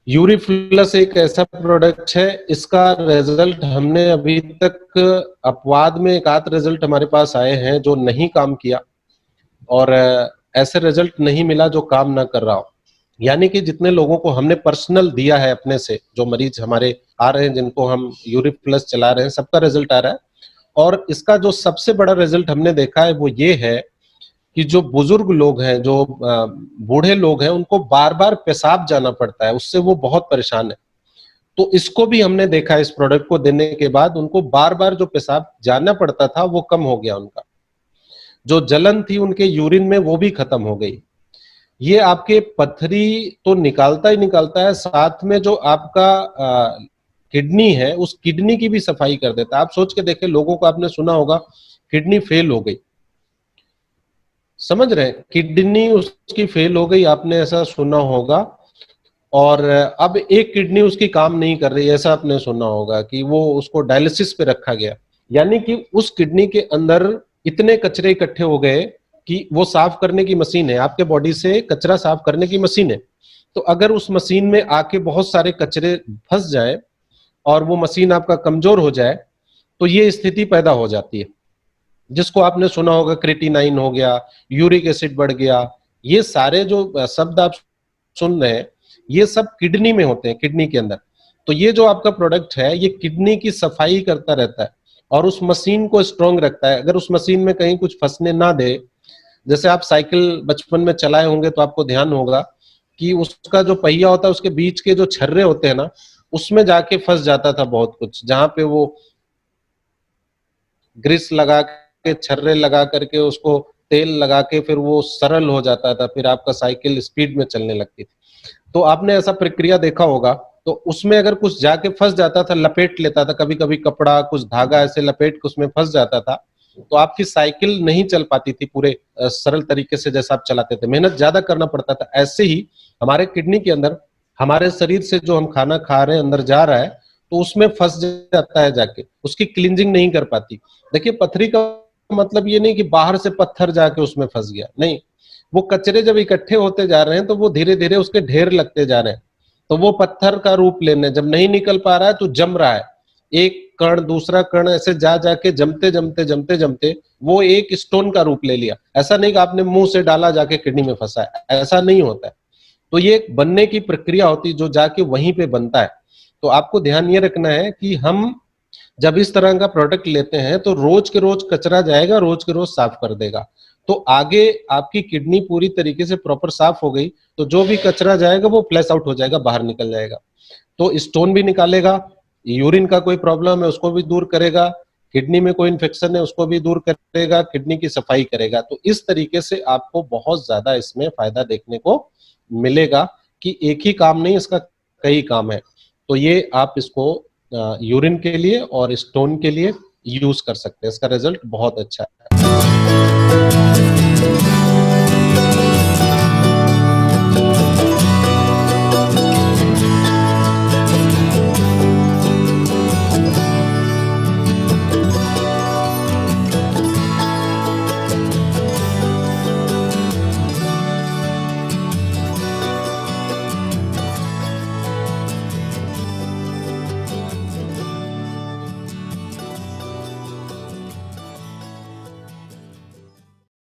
यूरिफ्लस एक ऐसा प्रोडक्ट है, इसका रिजल्ट हमने अभी तक अपवाद में एक आध रिजल्ट हमारे पास आए हैं जो नहीं काम किया, और ऐसे रिजल्ट नहीं मिला जो काम ना कर रहा हो। यानी कि जितने लोगों को हमने पर्सनल दिया है अपने से, जो मरीज हमारे आ रहे हैं जिनको हम यूरिफ्लस चला रहे हैं, सबका रिजल्ट आ रहा है। और इसका जो सबसे बड़ा रिजल्ट हमने देखा है वो ये है कि जो बुजुर्ग लोग हैं, जो बूढ़े लोग हैं, उनको बार बार पेशाब जाना पड़ता है, उससे वो बहुत परेशान है। तो इसको भी हमने देखा, इस प्रोडक्ट को देने के बाद उनको बार बार जो पेशाब जाना पड़ता था वो कम हो गया, उनका जो जलन थी उनके यूरिन में वो भी खत्म हो गई। ये आपके पथरी तो निकालता ही निकालता है, साथ में जो आपका किडनी है उस किडनी की भी सफाई कर देता है। आप सोच के देखें, लोगों को आपने सुना होगा किडनी फेल हो गई, समझ रहे हैं, किडनी उसकी फेल हो गई, आपने ऐसा सुना होगा। और अब एक किडनी उसकी काम नहीं कर रही, ऐसा आपने सुना होगा कि वो उसको डायलिसिस पे रखा गया। यानी कि उस किडनी के अंदर इतने कचरे इकट्ठे हो गए कि वो साफ करने की मशीन है, आपके बॉडी से कचरा साफ करने की मशीन है। तो अगर उस मशीन में आके बहुत सारे कचरे फंस जाए और वो मशीन आपका कमजोर हो जाए, तो ये स्थिति पैदा हो जाती है, जिसको आपने सुना होगा क्रिएटिनाइन हो गया, यूरिक एसिड बढ़ गया। ये सारे जो शब्द आप सुन रहे हैं, ये सब किडनी में होते हैं, किडनी के अंदर। तो ये जो आपका प्रोडक्ट है ये किडनी की सफाई करता रहता है और उस मशीन को स्ट्रांग रखता है। अगर उस मशीन में कहीं कुछ फंसने ना दे, जैसे आप साइकिल बचपन में चलाए होंगे तो आपको ध्यान होगा कि उसका जो पहिया होता है उसके बीच के जो छर्रे होते हैं ना, उसमें जाके फंस जाता था बहुत कुछ, जहां पे वो ग्रीस लगा के, छर्रे लगा करके, उसको तेल लगा के फिर वो सरल हो जाता था, फिर आपका साइकिल स्पीड में चलने लगती थी। तो आपने ऐसा प्रक्रिया देखा होगा। तो उसमें अगर कुछ जाके फंस जाता था, लपेट लेता था, कभी कभी कपड़ा कुछ धागा ऐसे लपेट के उसमें फंस जाता था, तो आपकी साइकिल नहीं चल पाती थी पूरे सरल तरीके से जैसा आप चलाते थे, मेहनत ज्यादा करना पड़ता था। ऐसे ही हमारे किडनी के अंदर, हमारे शरीर से जो हम खाना खा रहे हैं अंदर जा रहा है, तो उसमें फंस जाता है जाके, उसकी क्लींजिंग नहीं कर पाती। देखिए, पथरी का मतलब ये नहीं कि बाहर से पत्थर जाके उसमें फंस गया, नहीं, वो कचरे जब इकट्ठे होते जा रहे हैं तो वो धीरे धीरे उसके ढेर लगते जा रहे हैं, तो वो पत्थर का रूप लेने, जब नहीं निकल पा रहा है तो जम रहा है, एक कण दूसरा कण ऐसे जा जाके जमते जमते जमते जमते वो एक स्टोन का रूप ले लिया। ऐसा नहीं कि आपने मुंह से डाला जाके किडनी में फंसा है, ऐसा नहीं होता है। तो ये एक बनने की प्रक्रिया होती है जो जाके वहीं पे बनता है। तो आपको ध्यान ये रखना है कि हम जब इस तरह का प्रोडक्ट लेते हैं तो रोज के रोज कचरा जाएगा, रोज के रोज साफ कर देगा। तो आगे आपकी किडनी पूरी तरीके से प्रॉपर साफ हो गई तो जो भी कचरा जाएगा वो फ्लैश आउट हो जाएगा, बाहर निकल जाएगा। तो स्टोन भी निकालेगा, यूरिन का कोई प्रॉब्लम है उसको भी दूर करेगा, किडनी में कोई इन्फेक्शन है उसको भी दूर करेगा, किडनी की सफाई करेगा। तो इस तरीके से आपको बहुत ज्यादा इसमें फायदा देखने को मिलेगा कि एक ही काम नहीं, इसका कई काम है। तो ये आप इसको यूरिन के लिए और स्टोन के लिए यूज कर सकते हैं, इसका रिजल्ट बहुत अच्छा है।